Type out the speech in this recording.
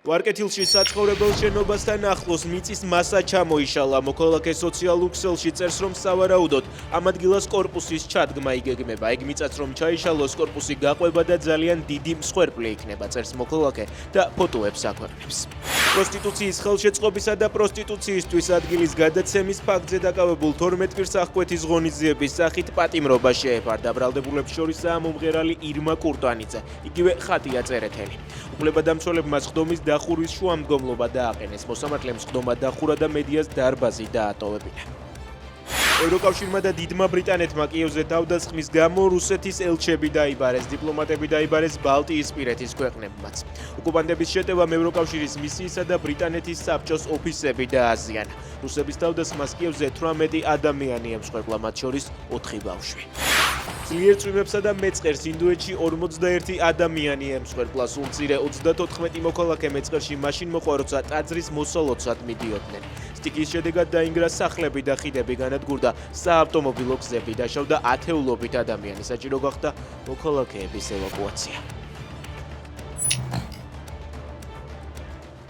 ვარკეთილში საცხოვრებელ შენობასთან ახლოს მიწის მასა ჩამოიშალა. მოქალაქე სოციალურ ქსელში წერს, რომ სავარაუდოდ ამ ადგილას კორპუსის ჩადგმა იგეგმება. ეგ მიწაც რომ ჩაიშალოს, კორპუსი გაყვება და ძალიან დიდი მსხვერპლი იქნება, წერს მოქალაქე და ფოტოებს აქვეყნებს. პროსტიტუციის ხელშეწყობისა და პროსტიტუციისთვის ადგილის გადაცემის ფაქტზე დაკავებულ 12 პირს აღკვეთის ღონისძიების სახით პატიმრობა შეეფარდა. ბრალდებულებს შორისაა მომღერალი ირმა კურტანიძე, იგივე ხატია წერეთელი. უფლებადამცველებმა სხდომის დახურვის შუამდგომლობა დააყენეს. მოსამართლემ სხდომა დახურა და მედიას დარბაზი დაატოვებინა. ევროკავშირმა და დიდმა ბრიტანეთმა კიევზე თავდასხმის გამო რუსეთის ელჩები დაიბარეს, დიპლომატები დაიბარეს ბალტიისპირეთის ქვეყნებმაც. ოკუპანტების შეტევამ ევროკავშირის მისიისა და ბრიტანეთის საბჭოს ოფისები დააზიანა. რუსების თავდასხმას კიევზე 18 ადამიანი ემსხვერპლა, მათ შორის 4 ბავშვი. ძლიერ წვიმებსა და მეწყერს ინდოეთში 41 ადამიანი ემსხვერპლა, სულ მცირე 34 მოქალაქე მეწყერში მაშინ მოყვა, როცა ტაძრის მოსალოცად მიდიოდნენ. სტიქიის შედეგად დაინგრა სახლები და ხიდები, განადგურდა საავტომობილო გზები, დაშავდა ათეულობით ადამიანი, საჭირო გახდა მოქალაქეების ევაკუაცია.